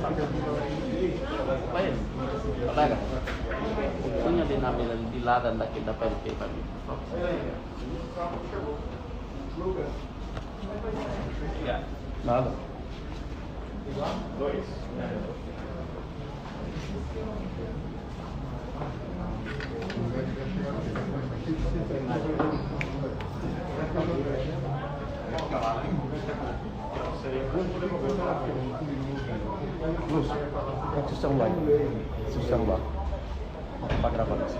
Baik, colega. Punya dinamika di ladang da kita PLP pagi. Ya, nada. Dois. Luz, kasih celular. Kasih celular. Para gravar isso.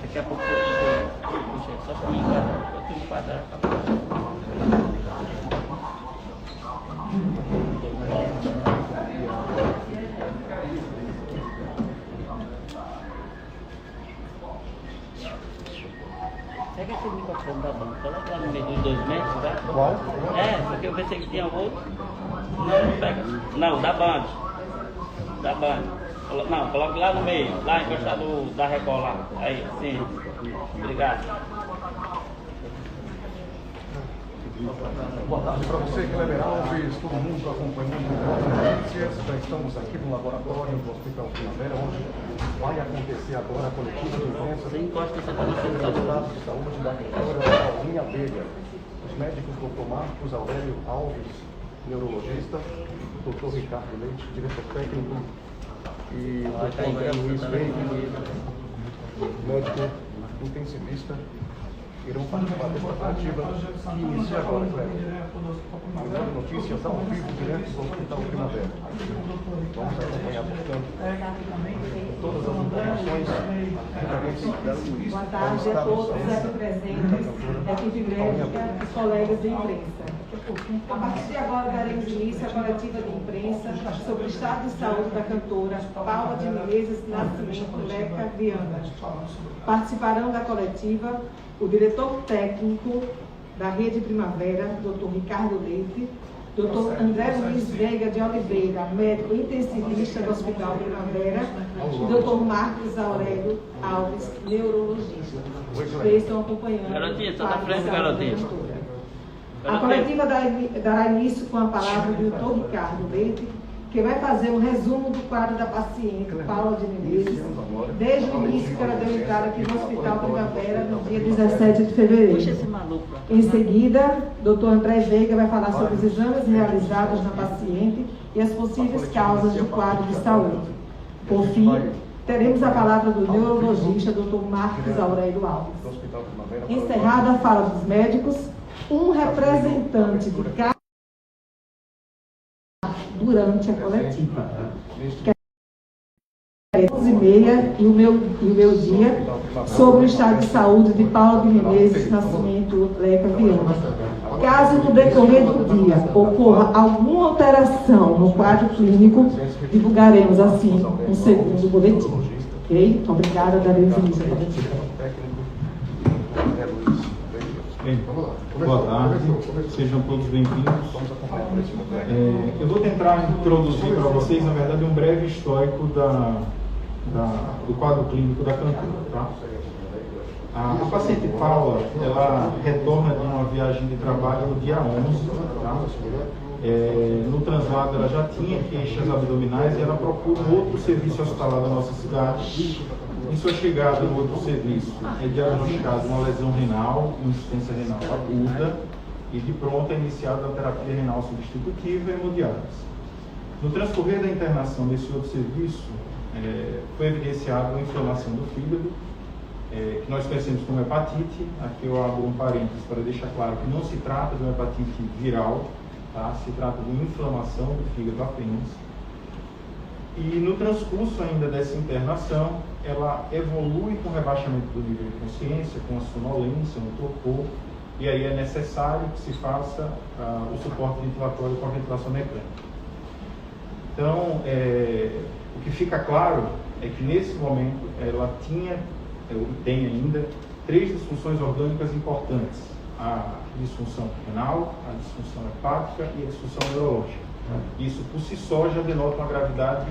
Daqui a pouco eu só pinga, eu tenho que parar. Pega aquele microfone da banca, coloca lá no meio dos 2 metros, tá? Qual? É, porque eu pensei que tinha outro. Não, pega. Não, da Band. Da Band. Não, coloque lá no meio, lá encostado da Record lá. Aí, sim. Obrigado. Boa tarde para você, Cleber Alves, todo mundo acompanhando as notícias. Já estamos aqui no laboratório do Hospital Primavera, onde vai acontecer agora a coletiva de imprensa. Você encosta, você está no Resultados de saúde da doutora Paulinha Veiga. Os médicos Dr. Marcos Aurélio Alves, neurologista, Dr. Ricardo Leite, diretor técnico, e o Dr. André Luiz Veiga, médico intensivista, irão participar desta coletiva que inicia agora, Cleber. Mandando notícias ao vivo direto do Hospital Primavera. Vamos acompanhar, portanto, todas as informações referentes Boa tarde a todos aqui presentes, equipe médica e colegas de imprensa. A partir de agora daremos início à coletiva de imprensa sobre o estado de saúde da cantora Paula de Menezes Nascimento Leca Viana. Participarão da coletiva o diretor técnico da Rede Primavera, Dr. Ricardo Leite, Dr. André Luiz Veiga de Oliveira, médico intensivista do Hospital Primavera, e Dr. Marcos Aurélio Alves, neurologista. Eles estão acompanhando. Garotinha, está na frente, garotinha. A coletiva dará início com a palavra do Dr. Ricardo Leite, que vai fazer um resumo do quadro da paciente Paula de Menezes, desde o início que ela deu entrada aqui no Hospital Primavera, no dia 17 de fevereiro. Em seguida, Dr. André Veiga vai falar sobre os exames realizados na paciente e as possíveis causas do quadro de saúde. Por fim, teremos a palavra do neurologista Dr. Marcos Aurélio Alves. Encerrada a fala dos médicos, um representante de cada durante a coletiva. Que é 11h30 e o meu dia sobre o estado de saúde de Paula de Menezes Nascimento Leca Viana. Caso no decorrer do dia ocorra alguma alteração no quadro clínico, divulgaremos assim um segundo boletim. Ok? Obrigada, daremos início à coletiva. Bem, boa tarde, sejam todos bem-vindos. Eu vou tentar introduzir para vocês, na verdade, um breve histórico do quadro clínico da cantora. Tá? A paciente Paula, ela retorna de uma viagem de trabalho no dia 11. Tá? No translado, ela já tinha queixas abdominais e ela procura um outro serviço hospitalar da nossa cidade. Em sua chegada no outro serviço, é diagnosticada uma lesão renal, insuficiência renal aguda, e de pronto é iniciada a terapia renal substitutiva e hemodiálise. No transcorrer da internação nesse outro serviço, foi evidenciada uma inflamação do fígado, que nós conhecemos como hepatite. Aqui eu abro um parênteses para deixar claro que não se trata de uma hepatite viral, tá? Se trata de uma inflamação do fígado apenas. E no transcurso ainda dessa internação, ela evolui com o rebaixamento do nível de consciência, com a sonolência no torpor, e aí é necessário que se faça o suporte ventilatório com a ventilação mecânica. Então, o que fica claro é que nesse momento ela tinha, ou tem ainda, 3 disfunções orgânicas importantes: a disfunção renal, a disfunção hepática e a disfunção neurológica. Isso por si só já denota uma gravidade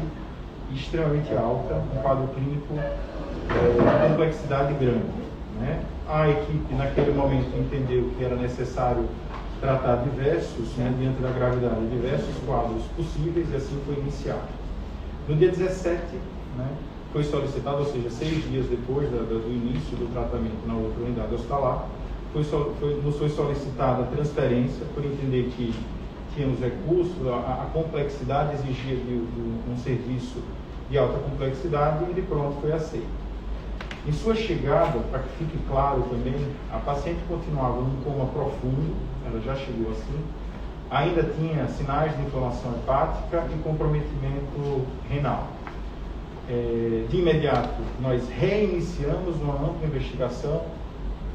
extremamente alta, um quadro clínico de complexidade grande, né? A equipe naquele momento entendeu que era necessário tratar diversos, né, diante da gravidade, diversos quadros possíveis, e assim foi iniciado. No dia 17, né, foi solicitado, ou seja, 6 dias depois do início do tratamento na outra unidade hospitalar, nos foi solicitada a transferência, por entender que tínhamos recursos, a complexidade exigia de um serviço de alta complexidade, e de pronto foi aceito. Em sua chegada, para que fique claro também, a paciente continuava num coma profundo, ela já chegou assim, ainda tinha sinais de inflamação hepática e comprometimento renal. De imediato, nós reiniciamos uma ampla investigação,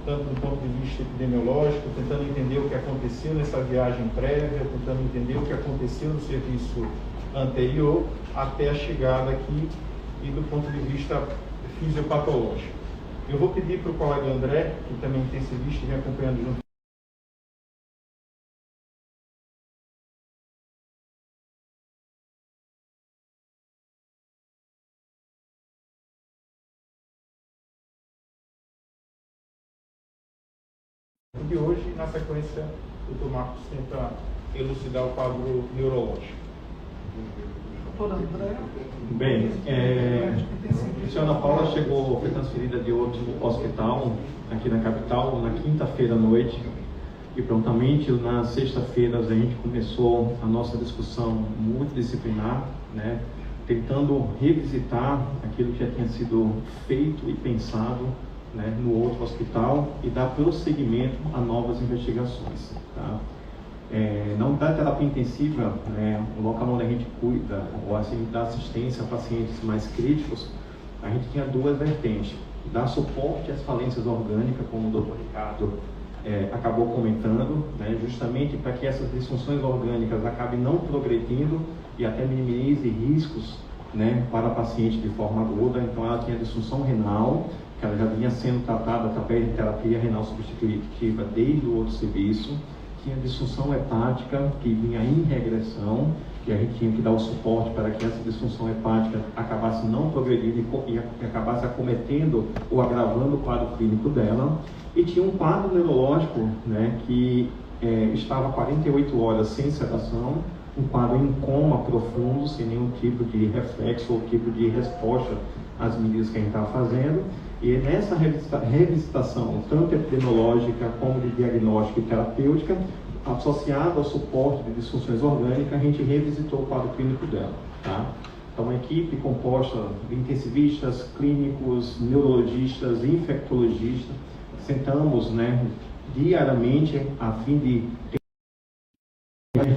tanto do ponto de vista epidemiológico, tentando entender o que aconteceu nessa viagem prévia, tentando entender o que aconteceu no serviço anterior, até a chegada aqui, e do ponto de vista fisiopatológico. Eu vou pedir para o colega André, que também tem serviço e vem acompanhando junto. E hoje, na sequência, o Dr. Marcos tenta elucidar o quadro neurológico. Bem, a senhora Paula foi transferida de outro hospital aqui na capital na quinta-feira à noite, e prontamente na sexta-feira a gente começou a nossa discussão multidisciplinar, né, tentando revisitar aquilo que já tinha sido feito e pensado, né, no outro hospital, e dar prosseguimento a novas investigações. Tá? Não da terapia intensiva, né, o local onde a gente cuida, ou assim, da assistência a pacientes mais críticos, a gente tinha 2 vertentes: dar suporte às falências orgânicas, como o Dr. Ricardo acabou comentando, né, justamente para que essas disfunções orgânicas acabem não progredindo e até minimize riscos, né, para a paciente de forma aguda. Então ela tinha disfunção renal, que ela já vinha sendo tratada através de terapia renal substitutiva desde o outro serviço. Tinha disfunção hepática, que vinha em regressão, e a gente tinha que dar o suporte para que essa disfunção hepática acabasse não progredindo e acabasse acometendo ou agravando o quadro clínico dela. E tinha um quadro neurológico, né, que estava 48 horas sem sedação, um quadro em coma profundo, sem nenhum tipo de reflexo ou tipo de resposta às medidas que a gente estava fazendo. E nessa revisitação, tanto epidemiológica como de diagnóstico e terapêutica, associada ao suporte de disfunções orgânicas, a gente revisitou o quadro clínico dela. Tá? Então, uma equipe composta de intensivistas, clínicos, neurologistas, infectologistas, sentamos, né, diariamente a fim de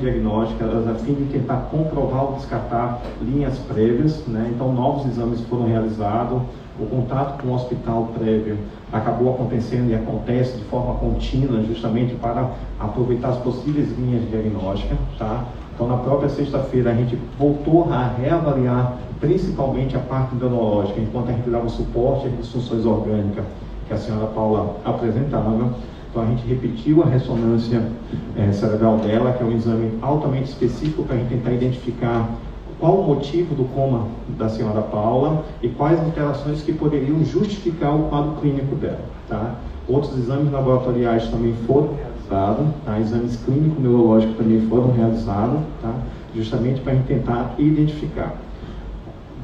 diagnósticas, a fim de tentar comprovar ou descartar linhas prévias, né? Então novos exames foram realizados, o contato com o hospital prévio acabou acontecendo e acontece de forma contínua, justamente para aproveitar as possíveis linhas diagnósticas, tá? Então na própria sexta-feira a gente voltou a reavaliar principalmente a parte neurológica, enquanto a gente dava suporte às disfunções orgânicas que a senhora Paula apresentava. Então a gente repetiu a ressonância cerebral dela, que é um exame altamente específico para a gente tentar identificar qual o motivo do coma da senhora Paula e quais alterações que poderiam justificar o quadro clínico dela. Tá? Outros exames laboratoriais também foram realizados, tá? Exames clínicos neurológicos também foram realizados, tá? Justamente para a gente tentar identificar.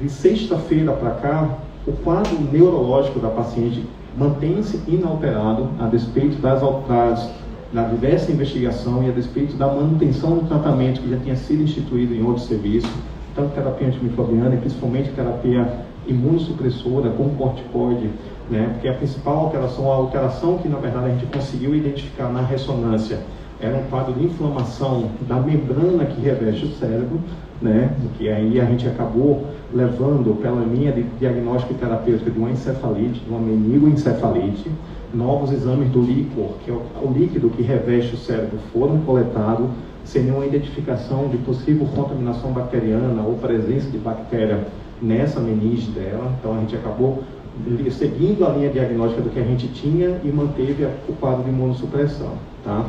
De sexta-feira para cá, o quadro neurológico da paciente mantém-se inalterado a despeito da diversa investigação e a despeito da manutenção do tratamento que já tinha sido instituído em outro serviço, tanto terapia antimicrobiana e principalmente terapia imunossupressora com corticoide, né? Porque a principal alteração, a alteração que na verdade a gente conseguiu identificar na ressonância, era um quadro de inflamação da membrana que reveste o cérebro, né? Que aí a gente acabou levando pela linha de diagnóstico e terapêutica de uma encefalite, de uma meningoencefalite. Novos exames do líquor, que é o líquido que reveste o cérebro, foram coletados sem nenhuma identificação de possível contaminação bacteriana ou presença de bactéria nessa meninge dela. Então a gente acabou seguindo a linha diagnóstica do que a gente tinha e manteve o quadro de imunossupressão, tá?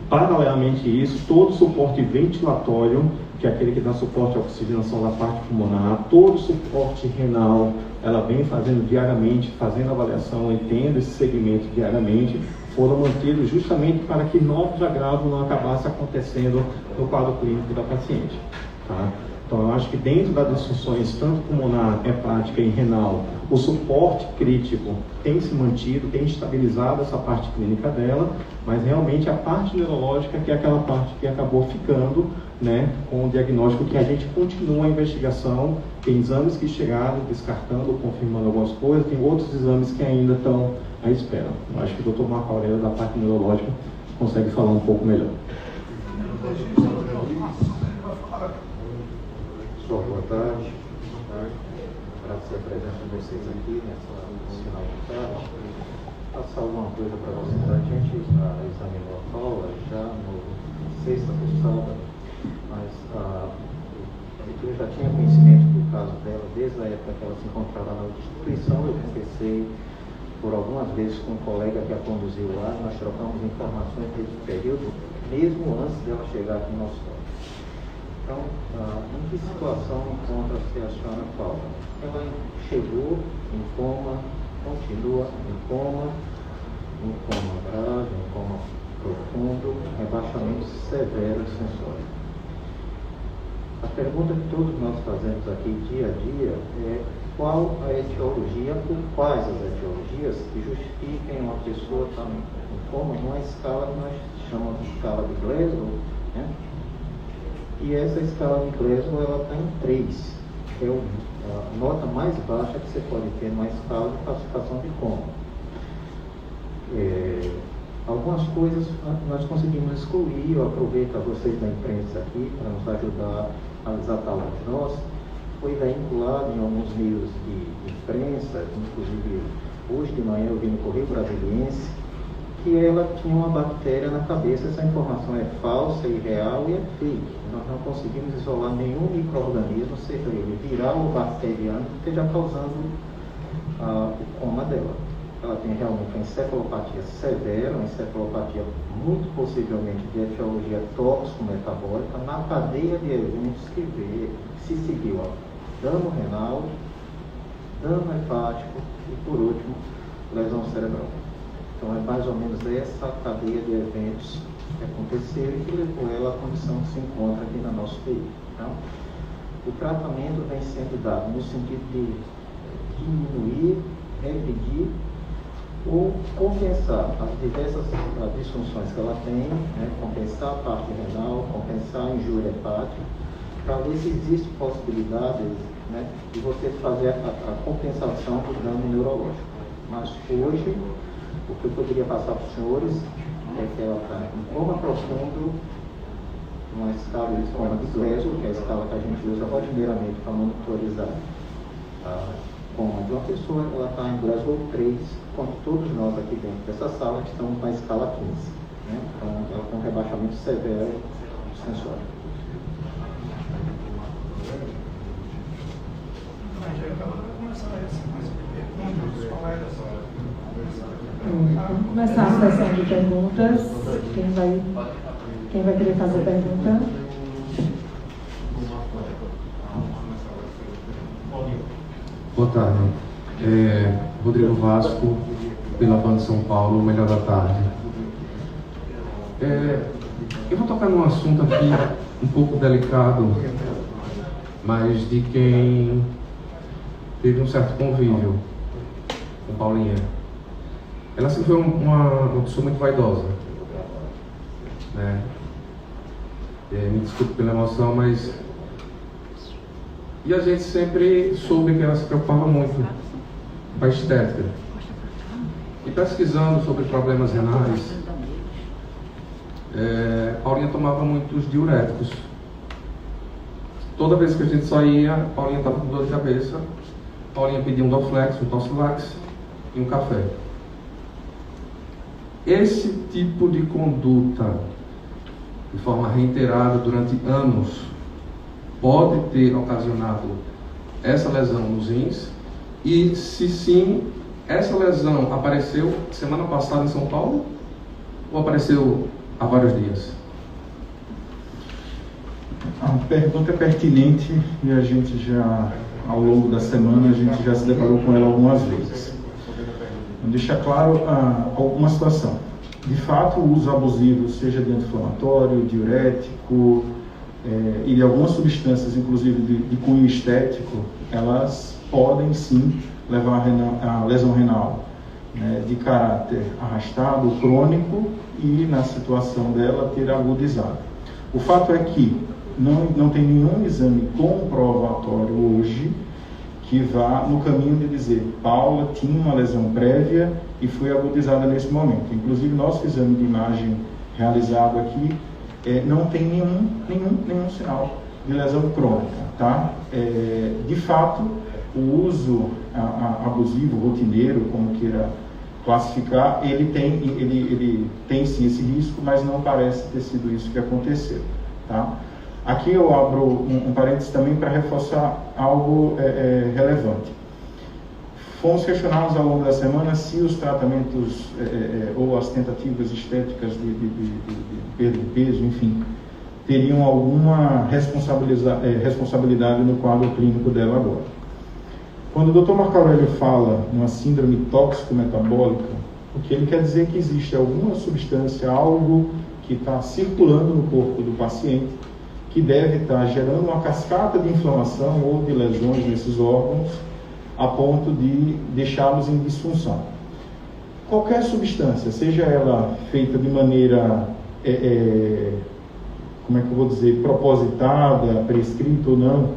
Paralelamente a isso, todo o suporte ventilatório, que é aquele que dá suporte à oxigenação da parte pulmonar, todo o suporte renal, ela vem fazendo diariamente, fazendo avaliação e tendo esse segmento diariamente, foram mantidos justamente para que novos agravos não acabassem acontecendo no quadro clínico da paciente, tá? Então, eu acho que dentro das disfunções, tanto pulmonar, hepática e renal, o suporte crítico tem se mantido, tem estabilizado essa parte clínica dela, mas realmente a parte neurológica, que é aquela parte que acabou ficando, né, com o diagnóstico que a gente continua a investigação, tem exames que chegaram descartando, confirmando algumas coisas, tem outros exames que ainda estão à espera. Eu acho que o Dr. Marco Aurélio, da parte neurológica, consegue falar um pouco melhor. Boa tarde. Agradecer a presença de vocês aqui nessa final de tarde. Passar alguma coisa para vocês. A gente examinou a Paula já no sexta ou sábado, mas eu já tinha conhecimento do caso dela desde a época que ela se encontrava na instituição. Eu conversei por algumas vezes com um colega que a conduziu lá. Nós trocamos informações nesse período, mesmo antes dela chegar aqui no nosso hospital. Então, em que situação encontra-se a senhora Paula? Ela chegou em coma, continua em coma grave, em coma profundo, rebaixamento severo de sensório. A pergunta que todos nós fazemos aqui dia a dia é qual a etiologia, ou quais as etiologias que justifiquem uma pessoa estar em coma numa escala que nós chamamos de escala de Glasgow, né? E essa escala de Glasgow, ela está em 3, que é a nota mais baixa que você pode ter numa escala de classificação de coma. Algumas coisas nós conseguimos excluir. Eu aproveito a vocês da imprensa aqui para nos ajudar a desatar o diagnóstico. Foi vinculado em alguns meios de imprensa, inclusive hoje de manhã eu vi no Correio Brasiliense, que ela tinha uma bactéria na cabeça. Essa informação é falsa, irreal e é fake. Nós não conseguimos isolar nenhum micro-organismo, seja ele viral ou bacteriano, que esteja causando o coma dela. Ela tem realmente uma encefalopatia severa, uma encefalopatia muito possivelmente de etiologia tóxico-metabólica, na cadeia de eventos que se seguiu dano renal, dano hepático e, por último, lesão cerebral. Então, é mais ou menos essa cadeia de eventos que aconteceu e que levou ela à condição que se encontra aqui na nossa UTI. Então, o tratamento vem sendo dado no sentido de diminuir, regredir ou compensar as diversas disfunções que ela tem, né? Compensar a parte renal, compensar a injúria hepática, para ver se existe possibilidade, né, de você fazer a compensação do dano neurológico. Mas hoje, o que eu poderia passar para os senhores é que ela está em coma profundo, numa escala de coma de Glasgow, que é a escala que a gente usa rotineiramente para monitorizar a coma de uma pessoa. Ela está em Glasgow 3, enquanto todos nós aqui dentro dessa sala estamos na escala 15. Né? Então, ela tem um rebaixamento severo sensório. Vamos começar a sessão de perguntas. Quem vai querer fazer pergunta? Boa tarde. Rodrigo Vasco, pela Band São Paulo, Melhor da Tarde. Eu vou tocar num assunto aqui um pouco delicado, mas de quem teve um certo convívio com Paulinha. Ela sempre foi uma pessoa muito vaidosa, né? Me desculpe pela emoção, mas... E a gente sempre soube que ela se preocupava muito com a estética. E pesquisando sobre problemas renais, Paulinha tomava muitos diuréticos. toda vez que a gente saía, Paulinha estava com dor de cabeça, Paulinha pedia um Dorflex, um Tosflex e um café. Esse tipo de conduta, de forma reiterada durante anos, pode ter ocasionado essa lesão nos rins? E se sim, essa lesão apareceu semana passada em São Paulo ou apareceu há vários dias? A pergunta é pertinente e a gente já, ao longo da semana, a gente já se deparou com ela algumas vezes. Vou deixar claro alguma situação. De fato, o uso abusivo, seja de anti-inflamatório, diurético e de algumas substâncias, inclusive de cunho estético, elas podem sim levar a lesão renal, né, de caráter arrastado, crônico e, na situação dela, ter agudizado. O fato é que não tem nenhum exame comprovatório hoje que vá no caminho de dizer Paula tinha uma lesão prévia e foi agudizada nesse momento. Inclusive, nosso exame de imagem realizado aqui não tem nenhum sinal de lesão crônica, tá? De fato, o uso abusivo, rotineiro, como queira classificar, ele tem sim esse risco, mas não parece ter sido isso que aconteceu, tá? Aqui eu abro um parênteses também para reforçar algo relevante. Fomos questionados ao longo da semana se os tratamentos ou as tentativas estéticas de perda de peso, enfim, teriam alguma responsabilidade no quadro clínico dela agora. Quando o Dr. Marco Aurélio fala numa síndrome tóxico-metabólica, o que ele quer dizer é que existe alguma substância, algo que está circulando no corpo do paciente, que deve estar gerando uma cascata de inflamação ou de lesões nesses órgãos, a ponto de deixá-los em disfunção. Qualquer substância, seja ela feita de maneira, como é que eu vou dizer, propositada, prescrita ou não,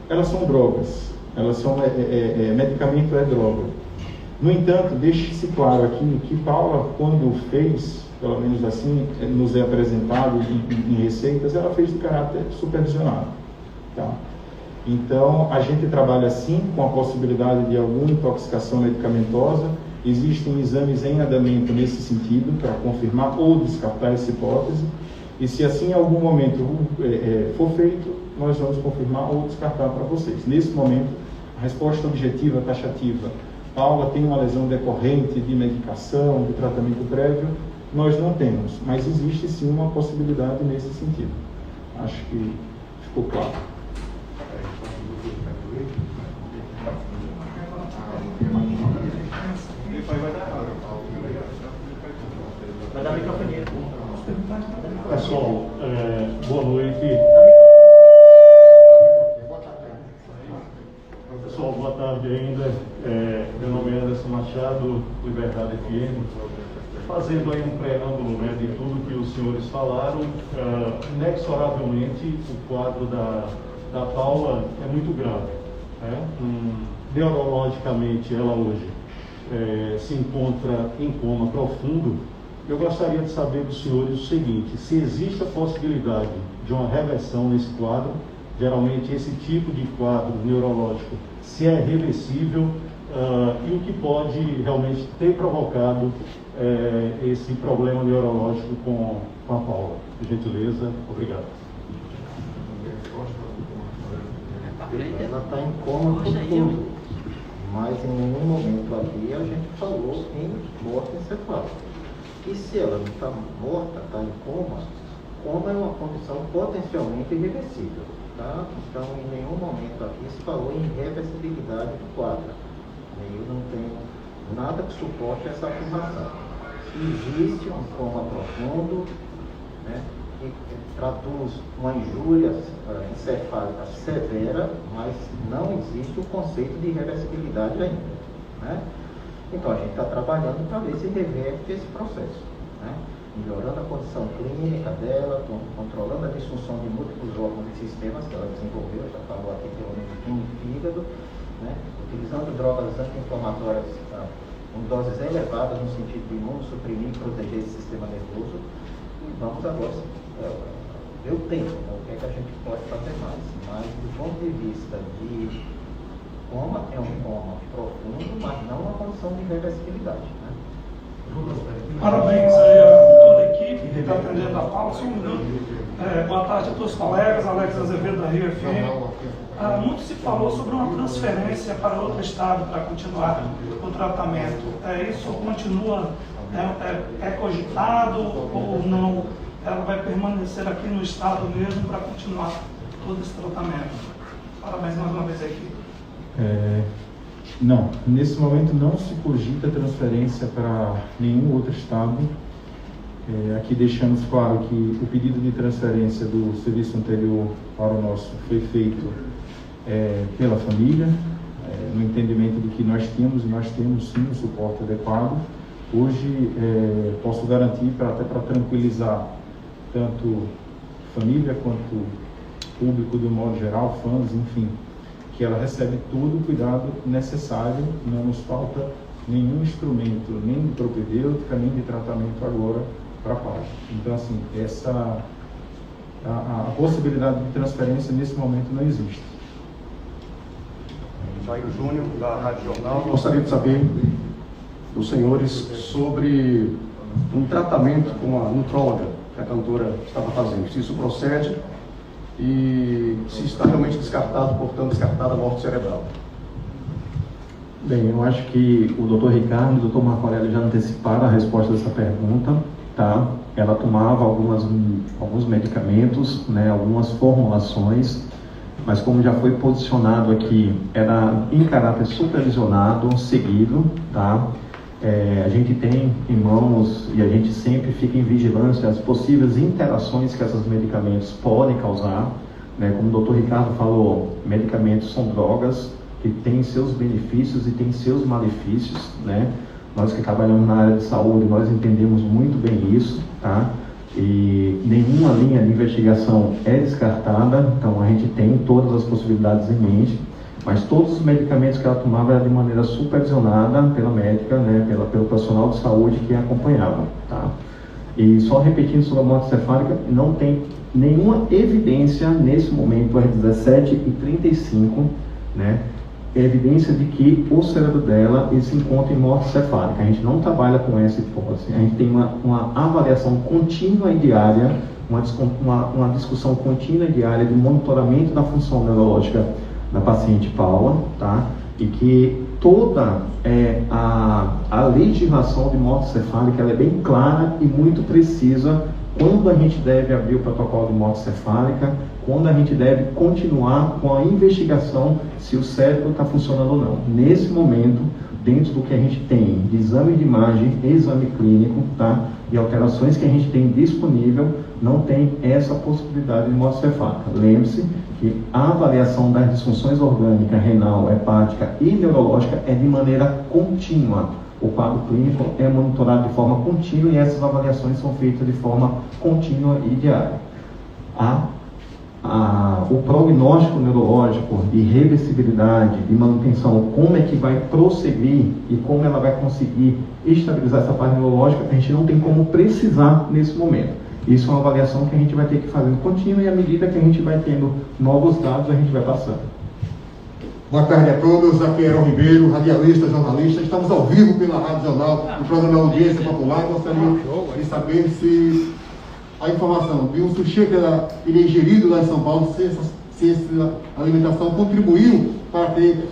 elas são drogas. Elas são, medicamento é droga. No entanto, deixe-se claro aqui que Paula, quando fez, pelo menos assim, nos é apresentado em receitas, ela fez de caráter supervisionado, tá? Então, a gente trabalha sim com a possibilidade de alguma intoxicação medicamentosa. Existem exames em andamento nesse sentido, para confirmar ou descartar essa hipótese. E se assim em algum momento for feito, nós vamos confirmar ou descartar para vocês. Nesse momento, a resposta objetiva, taxativa, Paula tem uma lesão decorrente de medicação, de tratamento prévio, nós não temos, mas existe sim uma possibilidade nesse sentido. Acho que ficou claro. Vai dar microfonia. Pessoal, boa noite. Pessoal, boa tarde ainda. Meu nome é Anderson Machado, Liberdade FM. Fazendo aí um preâmbulo, né, de tudo que os senhores falaram, inexoravelmente o quadro da Paula é muito grave. Né? Neurologicamente, ela hoje se encontra em coma profundo. Eu gostaria de saber dos senhores o seguinte: se existe a possibilidade de uma reversão nesse quadro, geralmente esse tipo de quadro neurológico, se é reversível, e o que pode realmente ter provocado esse problema neurológico com a Paula. Por gentileza, obrigado. Ela está em coma profundo, mas em nenhum momento aqui a gente falou em morte encefálica. E se ela não está morta, está em coma é uma condição potencialmente irreversível. Tá? Então, em nenhum momento aqui se falou em reversibilidade do quadro. Eu não tenho nada que suporte essa afirmação. Existe um coma profundo, né, que traduz uma injúria encefálica severa, mas não existe o conceito de reversibilidade ainda. Né? Então, a gente está trabalhando para ver se reverte esse processo, né? Melhorando a condição clínica dela, controlando a disfunção de múltiplos órgãos e sistemas que ela desenvolveu, já falou aqui pelo menos em fígado, né? Utilizando drogas anti-inflamatórias com doses elevadas no sentido de imunossuprimir e proteger esse sistema nervoso. E vamos agora deu tempo, né? O que é que a gente pode fazer mais? Mas do ponto de vista de coma, é um coma profundo, mas não uma condição de reversibilidade, né? Parabéns aí a toda a equipe que está atendendo a fala. Só um minuto. Boa tarde a todos os colegas, Alex Azevedo da Rio FM. Muito se falou sobre uma transferência para outro estado para continuar o tratamento. Isso continua, é cogitado ou não? Ela vai permanecer aqui no estado mesmo para continuar todo esse tratamento? Parabéns mais uma vez à equipe. Não, nesse momento não se cogita transferência para nenhum outro estado. Aqui deixamos claro que o pedido de transferência do serviço anterior para o nosso foi feito pela família, no entendimento de que nós temos sim um suporte adequado. Hoje posso garantir, até para tranquilizar tanto família quanto público de um modo geral, fãs, enfim, que ela recebe todo o cuidado necessário, não nos falta nenhum instrumento, nem de propedêutica, nem de tratamento agora para Paula. Então, assim, a possibilidade de transferência nesse momento não existe. Jair Júnior, da Rádio Jornal. Gostaria de saber dos senhores sobre um tratamento com a nutróloga que a cantora estava fazendo, se isso procede e se está realmente descartado, portanto, descartada a morte cerebral. Bem, eu acho que o Dr. Ricardo e o Dr. Marco Aurélio já anteciparam a resposta dessa pergunta, tá? Ela tomava alguns medicamentos, né, algumas formulações, mas como já foi posicionado aqui, era em caráter supervisionado, seguido, tá? A gente tem em mãos e a gente sempre fica em vigilância as possíveis interações que esses medicamentos podem causar, né? Como o Dr. Ricardo falou, medicamentos são drogas que têm seus benefícios e têm seus malefícios, né? Nós que trabalhamos na área de saúde, nós entendemos muito bem isso, tá? E nenhuma linha de investigação é descartada, então a gente tem todas as possibilidades em mente, mas todos os medicamentos que ela tomava eram de maneira supervisionada pela médica, né, pelo profissional de saúde que a acompanhava, tá? E só repetindo sobre a morte cefálica, não tem nenhuma evidência nesse momento, às 17h35, né, evidência de que o cérebro dela se encontra em morte cefálica. A gente não trabalha com essa hipótese, a gente tem uma avaliação contínua e diária, uma discussão contínua e diária de monitoramento da função neurológica da paciente Paula, tá? E que toda a legislação de morte cefálica ela é bem clara e muito precisa quando a gente deve abrir o protocolo de morte cefálica, quando a gente deve continuar com a investigação se o cérebro está funcionando ou não. Nesse momento, dentro do que a gente tem de exame de imagem, exame clínico, tá? E alterações que a gente tem disponível, não tem essa possibilidade de morte cefálica. Lembre-se que a avaliação das disfunções orgânicas, renal, hepática e neurológica é de maneira contínua. O quadro clínico é monitorado de forma contínua e essas avaliações são feitas de forma contínua e diária. O prognóstico neurológico de reversibilidade, de manutenção, como é que vai prosseguir e como ela vai conseguir estabilizar essa parte neurológica, a gente não tem como precisar nesse momento. Isso é uma avaliação que a gente vai ter que fazer contínua e à medida que a gente vai tendo novos dados, a gente vai passando. Boa tarde a todos, aqui é Heron Ribeiro, radialista, jornalista. Estamos ao vivo pela Rádio Jornal, no programa Audiência Popular. Gostaria de saber se a informação de um sushi que ele é ingerido lá em São Paulo, se essa alimentação contribuiu para que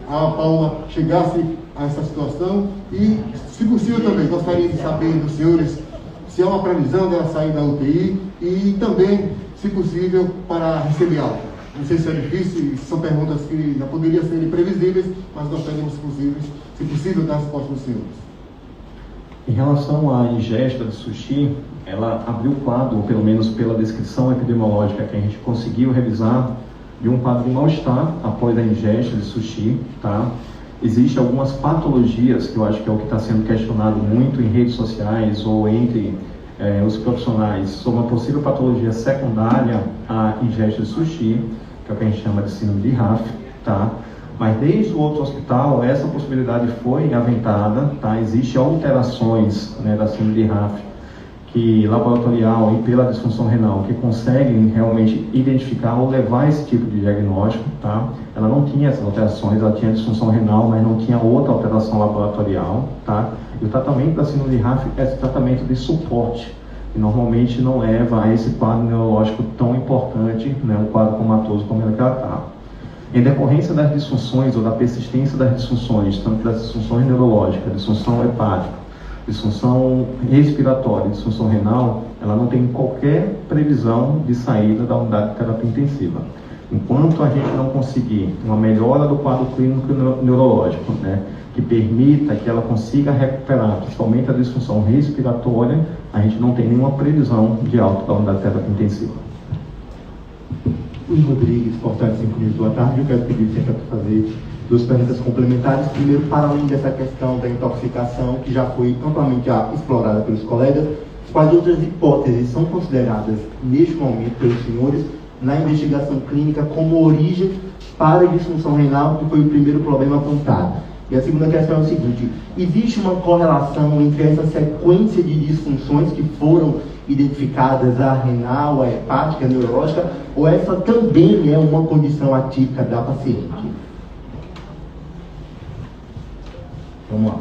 a Paula chegasse a essa situação e, se possível também, gostaria de saber dos senhores se há uma previsão dela sair da UTI e também, se possível, para receber alta. Não sei se é difícil, são perguntas que já poderiam ser imprevisíveis, mas gostaríamos, se possível, dar resposta aos senhores. Em relação à ingesta de sushi, ela abriu o quadro, pelo menos pela descrição epidemiológica que a gente conseguiu revisar, de um quadro de mal-estar após a ingesta de sushi, tá? Existem algumas patologias, que eu acho que é o que está sendo questionado muito em redes sociais ou entre os profissionais, sobre uma possível patologia secundária à ingesta de sushi, que é o que a gente chama de síndrome de RAF, tá? Mas desde o outro hospital, essa possibilidade foi aventada, tá? Existem alterações, né, da síndrome de RAF que laboratorial e pela disfunção renal que conseguem realmente identificar ou levar esse tipo de diagnóstico, tá? Ela não tinha essas alterações, ela tinha disfunção renal, mas não tinha outra alteração laboratorial, tá? E o tratamento da síndrome de RAF é esse tratamento de suporte, que normalmente não leva a esse quadro neurológico tão importante, né? Um quadro comatoso como ele tratava. Em decorrência das disfunções ou da persistência das disfunções, tanto das disfunções neurológicas, disfunção hepática, disfunção respiratória, disfunção renal, ela não tem qualquer previsão de saída da unidade de terapia intensiva. Enquanto a gente não conseguir uma melhora do quadro clínico neurológico, né, que permita que ela consiga recuperar, principalmente a disfunção respiratória, a gente não tem nenhuma previsão de alta da unidade de terapia intensiva. Luiz Rodrigues, Portal 5 News, boa tarde. Eu quero pedir licença para fazer duas perguntas complementares. Primeiro, para além dessa questão da intoxicação, que já foi amplamente explorada pelos colegas, quais outras hipóteses são consideradas neste momento pelos senhores na investigação clínica como origem para a disfunção renal, que foi o primeiro problema apontado? E a segunda questão é o seguinte: existe uma correlação entre essa sequência de disfunções que foram identificadas, a renal, a hepática, a neurológica, ou essa também é uma condição atípica da paciente? Vamos lá.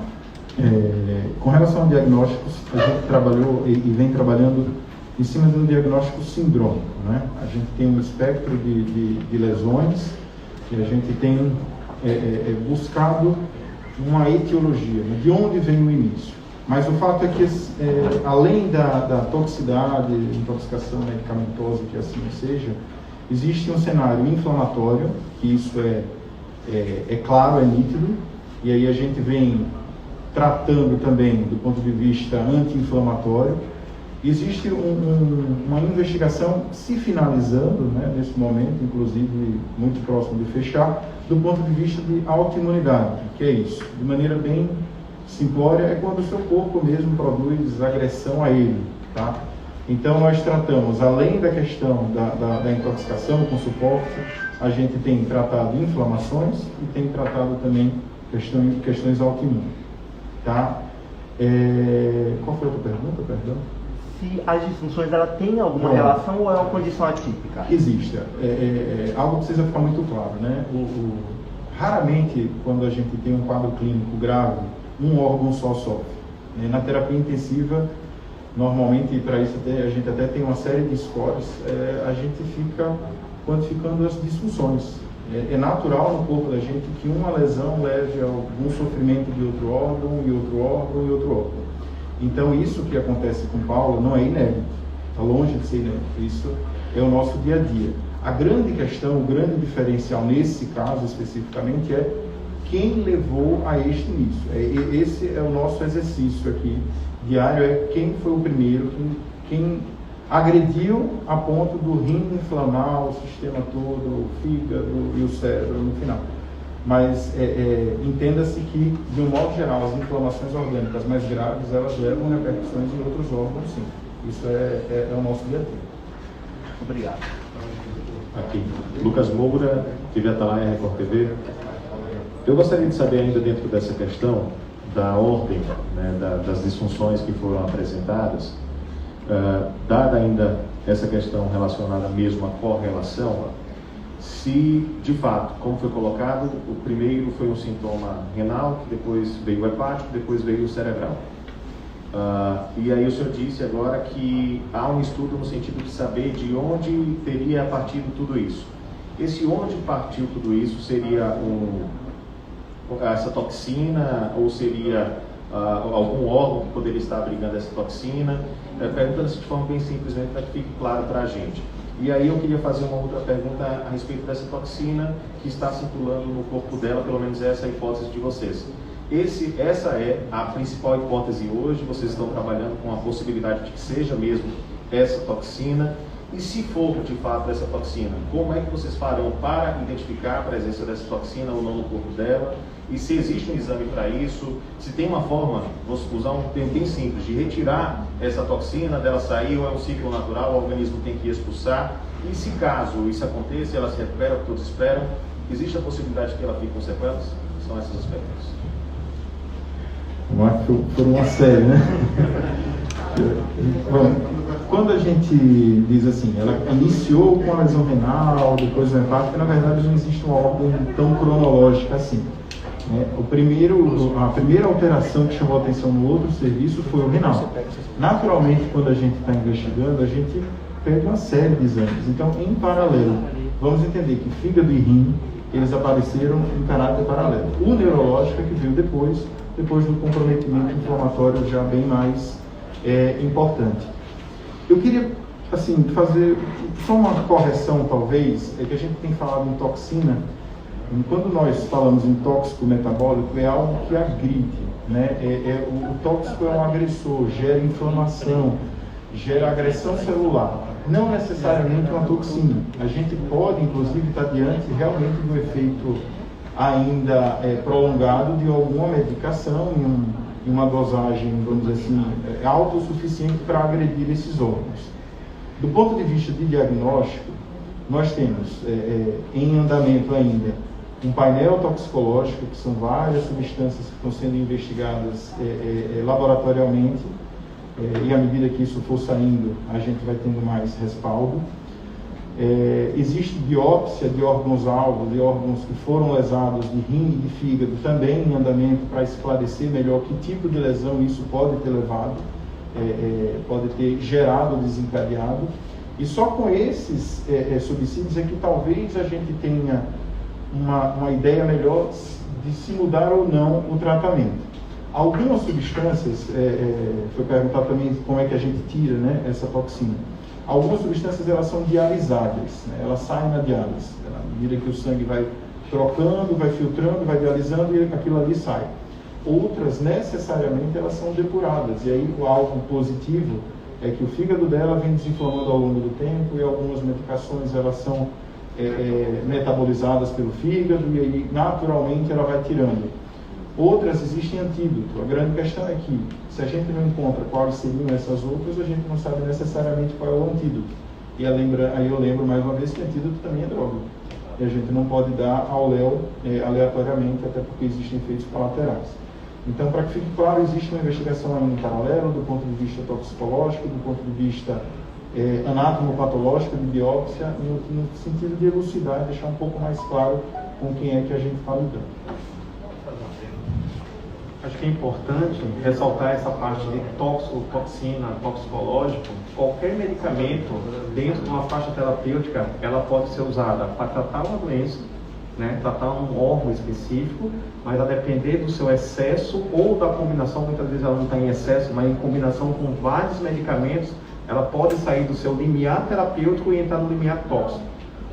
Com relação a diagnósticos, a gente trabalhou e vem trabalhando em cima de um diagnóstico sindrômico, né? A gente tem um espectro de lesões e a gente tem buscado uma etiologia, né? De onde vem o início. Mas o fato é que, além da toxicidade, intoxicação medicamentosa, que assim seja, existe um cenário inflamatório, que isso é claro, é nítido, e aí a gente vem tratando também do ponto de vista anti-inflamatório. Existe uma investigação se finalizando, né, nesse momento, inclusive muito próximo de fechar, do ponto de vista de autoimunidade, que é isso, de maneira bem simplória, é quando o seu corpo mesmo produz agressão a ele, tá? Então nós tratamos, além da questão da intoxicação com suporte, a gente tem tratado inflamações e tem tratado também questões autoimunes, tá? Qual foi a outra pergunta, perdão? Se as disfunções ela tem alguma relação ou é uma condição atípica? Existe. Algo precisa ficar muito claro, né? Raramente, quando a gente tem um quadro clínico grave, um órgão só sofre. Na terapia intensiva, normalmente, para isso a gente até tem uma série de scores, a gente fica quantificando as disfunções. É natural no corpo da gente que uma lesão leve a algum sofrimento de outro órgão, e outro órgão, e outro órgão. Então, isso que acontece com Paula não é inédito, está longe de ser inédito, isso é o nosso dia a dia. A grande questão, o grande diferencial nesse caso especificamente é quem levou a este início. Esse é o nosso exercício aqui diário, é quem foi o primeiro, quem agrediu a ponto do rim inflamar o sistema todo, o fígado e o cérebro no final. Mas entenda-se que, de um modo geral, as inflamações orgânicas mais graves, elas levam repercussões em outros órgãos, sim. Isso é o nosso dia a dia. Obrigado. Aqui, Lucas Moura, TV Atalaia, Record TV. Eu gostaria de saber ainda dentro dessa questão da ordem, né, das disfunções que foram apresentadas, dada ainda essa questão relacionada mesmo à correlação, se de fato, como foi colocado, o primeiro foi um sintoma renal, depois veio o hepático, depois veio o cerebral. E aí o senhor disse agora que há um estudo no sentido de saber de onde teria partido tudo isso. Esse onde partiu tudo isso seria essa toxina ou seria algum órgão que poderia estar abrigando essa toxina? Perguntando de forma bem simplesmente para que fique claro para a gente. E aí eu queria fazer uma outra pergunta a respeito dessa toxina que está circulando no corpo dela, pelo menos essa é a hipótese de vocês. Essa é a principal hipótese hoje, vocês estão trabalhando com a possibilidade de que seja mesmo essa toxina. E se for de fato essa toxina, como é que vocês farão para identificar a presença dessa toxina ou não no corpo dela? E se existe um exame para isso, se tem uma forma, vou usar um termo bem simples, de retirar essa toxina, dela sair, ou é um ciclo natural, o organismo tem que expulsar. E se caso isso aconteça, ela se recupera, todos esperam, existe a possibilidade de que ela fique com sequelas? São esses aspectos. Por uma série, né? Bom, quando a gente diz assim, ela iniciou com a lesão renal, depois o hepático, na verdade não existe uma ordem tão cronológica assim. Né? A primeira alteração que chamou a atenção no outro serviço foi o renal. Naturalmente, quando a gente está investigando, a gente pede uma série de exames. Então, em paralelo, vamos entender que fígado e rim, eles apareceram em caráter paralelo. O neurológico é que veio depois do comprometimento inflamatório já bem mais importante. Eu queria, assim, fazer só uma correção, talvez, é que a gente tem falado em toxina. Quando nós falamos em tóxico metabólico, é algo que agride, né? O tóxico é um agressor, gera inflamação, gera agressão celular. Não necessariamente uma toxina. A gente pode, inclusive, estar diante realmente do efeito ainda prolongado de alguma medicação em uma dosagem, vamos dizer assim, alta o suficiente para agredir esses órgãos. Do ponto de vista de diagnóstico, nós temos em andamento ainda um painel toxicológico, que são várias substâncias que estão sendo investigadas laboratorialmente, e à medida que isso for saindo, a gente vai tendo mais respaldo. Existe biópsia de órgãos-alvo, de órgãos que foram lesados de rim e de fígado, também em andamento, para esclarecer melhor que tipo de lesão isso pode ter levado, pode ter gerado ou desencadeado. E só com esses subsídios é que talvez a gente tenha uma ideia melhor de se mudar ou não o tratamento. Algumas substâncias, foi perguntado também como é que a gente tira, né, essa toxina. Algumas substâncias elas são dialisáveis, né, elas saem na diálise. À medida que o sangue vai trocando, vai filtrando, vai dialisando e aquilo ali sai. Outras, necessariamente, elas são depuradas. E aí algo positivo é que o fígado dela vem desinflamando ao longo do tempo e algumas medicações elas são metabolizadas pelo fígado e aí naturalmente ela vai tirando. Outras existem antídoto. A grande questão é que se a gente não encontra quais seriam essas outras, a gente não sabe necessariamente qual é o antídoto. E aí eu lembro mais uma vez que antídoto também é droga. E a gente não pode dar ao léu aleatoriamente, até porque existem efeitos colaterais. Então, para que fique claro, existe uma investigação ainda em paralelo, do ponto de vista toxicológico, do ponto de vista anatomopatológico, de biópsia, no sentido de elucidar e deixar um pouco mais claro com quem é que a gente está lidando. Acho que é importante ressaltar essa parte de toxina, toxicológico. Qualquer medicamento dentro de uma faixa terapêutica, ela pode ser usada para tratar uma doença, né, tratar um órgão específico, mas a depender do seu excesso ou da combinação, muitas vezes ela não está em excesso, mas em combinação com vários medicamentos, ela pode sair do seu limiar terapêutico e entrar no limiar tóxico.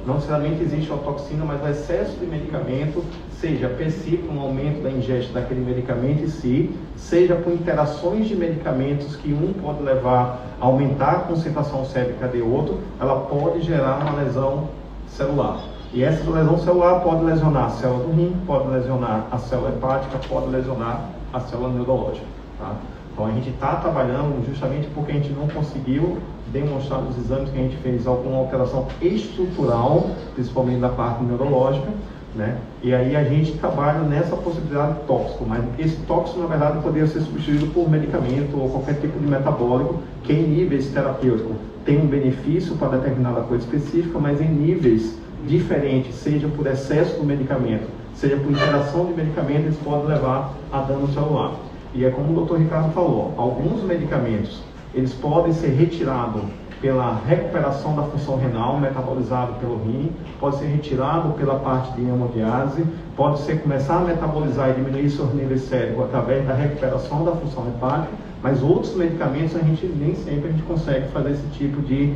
Não necessariamente existe uma toxina, mas o excesso de medicamento, seja per si por um aumento da ingesta daquele medicamento em si, seja por interações de medicamentos que um pode levar a aumentar a concentração sérica de outro, ela pode gerar uma lesão celular. E essa lesão celular pode lesionar a célula do rim, pode lesionar a célula hepática, pode lesionar a célula neurológica. Tá? Então a gente está trabalhando justamente porque a gente não conseguiu demonstrar nos exames que a gente fez alguma alteração estrutural, principalmente da parte neurológica, né? E aí a gente trabalha nessa possibilidade de tóxico, mas esse tóxico na verdade poderia ser substituído por medicamento ou qualquer tipo de metabólico que em níveis terapêuticos tem um benefício para determinada coisa específica, mas em níveis diferentes, seja por excesso do medicamento, seja por interação de medicamento, eles podem levar a dano celular. E é como o Dr. Ricardo falou, alguns medicamentos eles podem ser retirados pela recuperação da função renal, metabolizado pelo rim, pode ser retirado pela parte de hemodiálise, pode ser começar a metabolizar e diminuir seus níveis séricos através da recuperação da função hepática, mas outros medicamentos nem sempre a gente consegue fazer esse tipo de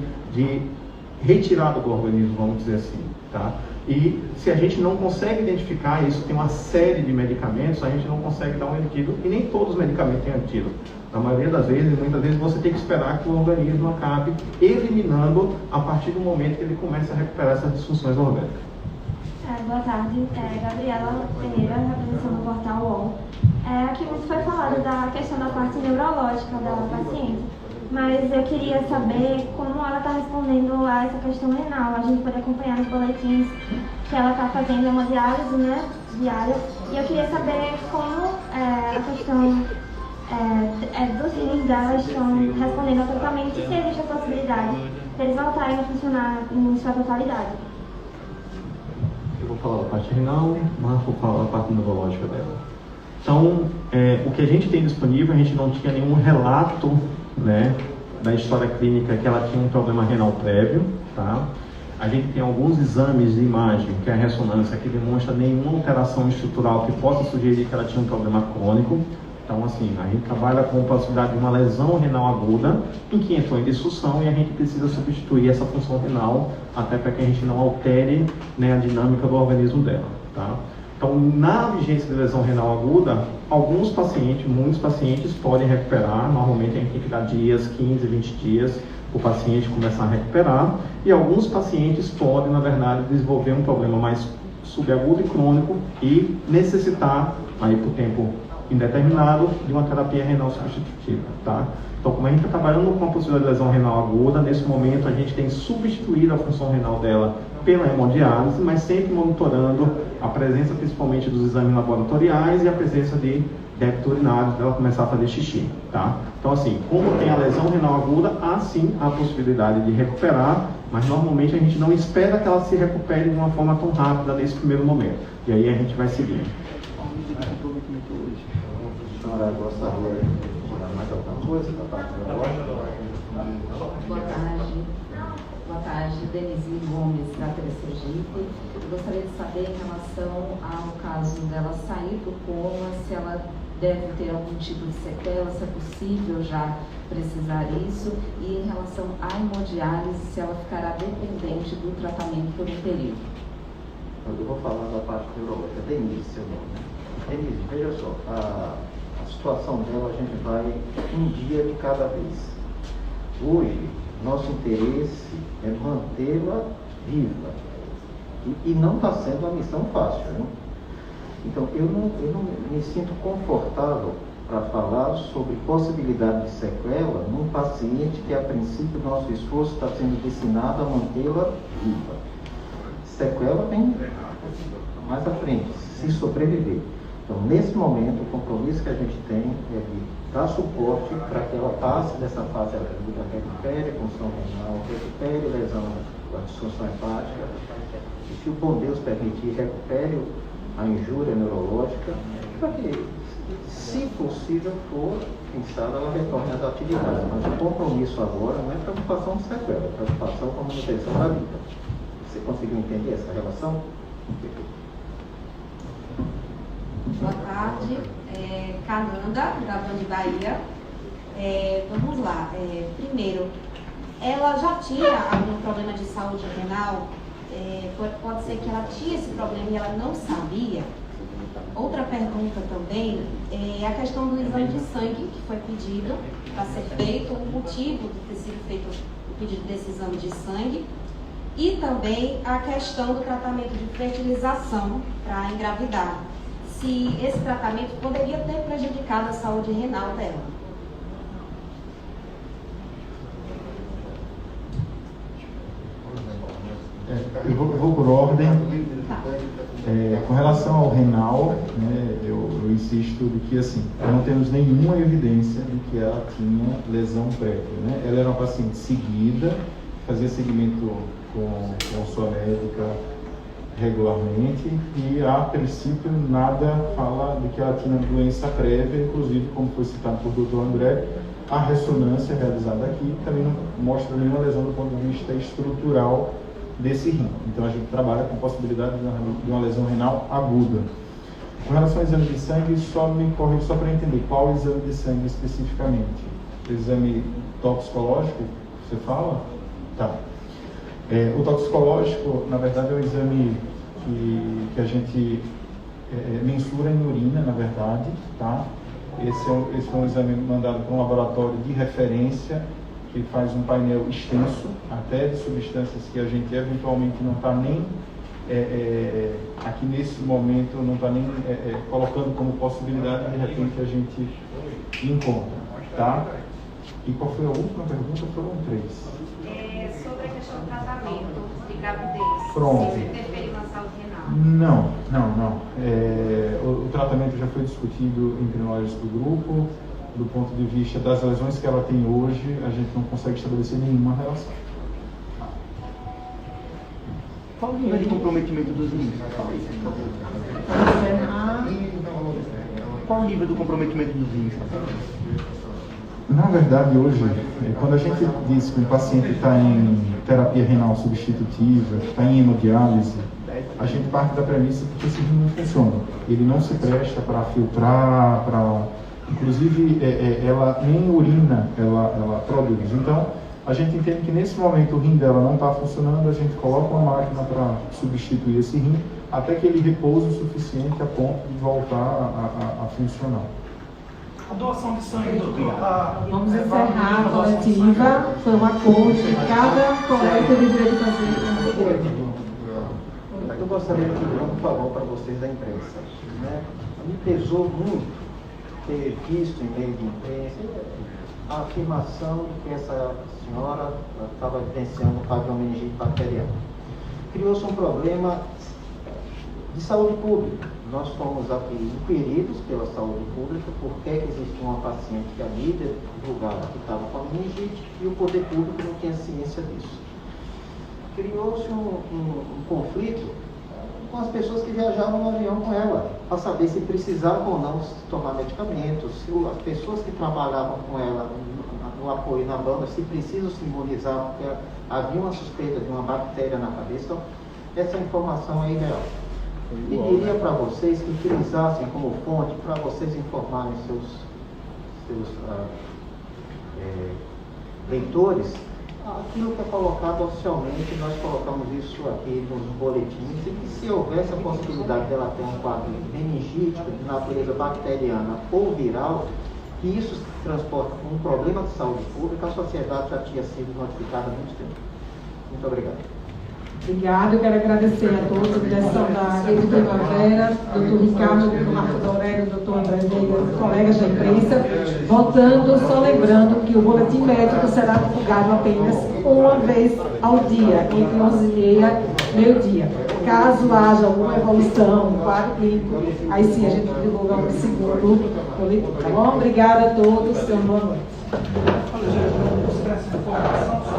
retirada do organismo, vamos dizer assim, tá? E se a gente não consegue identificar isso, tem uma série de medicamentos, a gente não consegue dar um antídoto, e nem todos os medicamentos têm antídoto. Na maioria das vezes, muitas vezes você tem que esperar que o organismo acabe eliminando a partir do momento que ele começa a recuperar essas disfunções orgânicas. Boa tarde, Gabriela Pereira, representando o Portal UOL. Aqui muito foi falado da questão da parte neurológica da paciente, mas eu queria saber como ela está respondendo a essa questão renal. A gente pode acompanhar nos boletins que ela está fazendo hemodiálise, né, diária, e eu queria saber como a questão dos rins dela estão respondendo totalmente, se existe a possibilidade de eles voltarem a funcionar em sua totalidade. Eu vou falar da parte renal, mas vou falar da parte neurológica dela. Então, o que a gente tem disponível, a gente não tinha nenhum relato, né, da história clínica que ela tinha um problema renal prévio, tá? A gente tem alguns exames de imagem, que é a ressonância, que demonstra nenhuma alteração estrutural que possa sugerir que ela tinha um problema crônico. Então, assim, a gente trabalha com a possibilidade de uma lesão renal aguda, em que entrou em disfunção e a gente precisa substituir essa função renal, até para que a gente não altere, né, a dinâmica do organismo dela, tá? Então, na vigência de lesão renal aguda, alguns pacientes, muitos pacientes podem recuperar. Normalmente a gente tem que dar dias, 15, 20 dias, o paciente começar a recuperar, e alguns pacientes podem, na verdade, desenvolver um problema mais subagudo e crônico e necessitar, aí por tempo indeterminado, de uma terapia renal substitutiva, tá? Então, como a gente está trabalhando com a possibilidade de lesão renal aguda, nesse momento a gente tem substituído a função renal dela pela hemodiálise, mas sempre monitorando a presença principalmente dos exames laboratoriais e a presença de débito urinário, dela começar a fazer xixi, tá? Então, assim, como tem a lesão renal aguda, há sim a possibilidade de recuperar, mas normalmente a gente não espera que ela se recupere de uma forma tão rápida nesse primeiro momento. E aí a gente vai seguir. A senhora gostaria de falar mais alguma coisa da parte neurológica? Boa tarde, Denise Gomes, da Sergipe. Eu gostaria de saber em relação ao caso dela sair do coma, se ela deve ter algum tipo de sequela, se é possível já precisar isso, e em relação à hemodiálise, se ela ficará dependente do tratamento por um período. Eu vou falar da parte neurológica. Denise, seu nome. Denise, veja só, a situação dela a gente vai um dia de cada vez. Hoje, nosso interesse é mantê-la viva. E não está sendo uma missão fácil, né? Então, eu não me sinto confortável para falar sobre possibilidade de sequela num paciente que, a princípio, nosso esforço está sendo destinado a mantê-la viva. Sequela vem mais à frente, se sobreviver. Então, nesse momento, o compromisso que a gente tem é de dar suporte para que ela passe dessa fase aguda, recupere função renal, recupere lesão da disfunção hepática, e, se o bom Deus permitir, recupere a injúria neurológica, para que, se possível for, quem sabe, ela retorne às atividades. Mas o compromisso agora não é preocupação de sequela, é preocupação com a manutenção da vida. Você conseguiu entender essa relação? Boa tarde, Cananda, da Band Bahia. Vamos lá. Primeiro, ela já tinha algum problema de saúde renal? Pode ser que ela tinha esse problema e ela não sabia? Outra pergunta também é a questão do exame de sangue que foi pedido para ser feito, o motivo de ter sido feito o pedido desse exame de sangue, e também a questão do tratamento de fertilização para engravidar. Se esse tratamento poderia ter prejudicado a saúde renal dela. Eu vou por ordem. Com relação ao renal, né, eu insisto de que, assim, não temos nenhuma evidência de que ela tinha lesão prévia, né? Ela era uma paciente seguida, fazia seguimento com sua médica regularmente, e a princípio nada fala de que ela tinha doença prévia. Inclusive, como foi citado por Dr. André, a ressonância realizada aqui também não mostra nenhuma lesão do ponto de vista estrutural desse rim. Então a gente trabalha com a possibilidade de uma lesão renal aguda. Com relação ao exame de sangue, só me corrija só para entender qual o exame de sangue especificamente. O exame toxicológico, você fala? Tá. O toxicológico, na verdade, é um exame que a gente mensura em urina, na verdade, tá? Esse é um exame mandado para um laboratório de referência, que faz um painel extenso, até de substâncias que a gente eventualmente não está nem, aqui nesse momento, não está nem colocando como possibilidade, de repente a gente encontra, tá? E qual foi a última pergunta? Foram 3. Sobre a questão do tratamento de gravidez. Pronto. Se interferir na saúde renal. Não. O tratamento já foi discutido entre nós do grupo. do ponto de vista das lesões que ela tem hoje, a gente não consegue estabelecer nenhuma relação. Qual o nível de comprometimento dos rins? Qual o nível do comprometimento dos rins? Na verdade, hoje, quando a gente diz que um paciente está em terapia renal substitutiva, está em hemodiálise, a gente parte da premissa de que esse rim não funciona. Ele não se presta para filtrar, inclusive ela nem urina ela produz. Então, a gente entende que nesse momento o rim dela não está funcionando, a gente coloca uma máquina para substituir esse rim, até que ele repouse o suficiente a ponto de voltar a funcionar. A doação de sangue, doutor. Vamos encerrar a coletiva. Foi um acordo que cada colega teve direito de fazer. Eu gostaria de pedir um favor para vocês da imprensa. Né? Me pesou muito ter visto em meio de imprensa a afirmação de que essa senhora estava vivenciando um quadro de meningite bacteriana. Criou-se um problema de saúde pública. Nós fomos aqui inquiridos pela saúde pública porque existia uma paciente que a mídia divulgava que estava com a meningite e o poder público não tinha ciência disso. Criou-se um conflito com as pessoas que viajavam no avião com ela, para saber se precisavam ou não tomar medicamentos, se as pessoas que trabalhavam com ela no apoio na banda, se precisam se imunizar, porque havia uma suspeita de uma bactéria na cabeça. Então, essa informação é ideal. E diria para vocês que utilizassem como fonte para vocês informarem seus leitores aquilo que é colocado oficialmente. Nós colocamos isso aqui nos boletins, e que se houvesse a possibilidade dela ter um quadro meningítico de natureza bacteriana ou viral, que isso se transporta como um problema de saúde pública, a sociedade já tinha sido notificada há muito tempo. Muito obrigado. Obrigada, eu quero agradecer a todos, a direção da Rede Primavera, doutor Ricardo, doutor Marcos Aurélio, doutor André Veiga, colegas da imprensa, votando, só lembrando que o boletim médico será divulgado apenas uma vez ao dia, entre 11h30 e meio-dia. Caso haja alguma evolução, quadro clínico, aí sim a gente divulga um segundo boletim. Tá bom? Obrigada a todos, tenham uma boa noite. Olha, gente, eu não esquece a informação.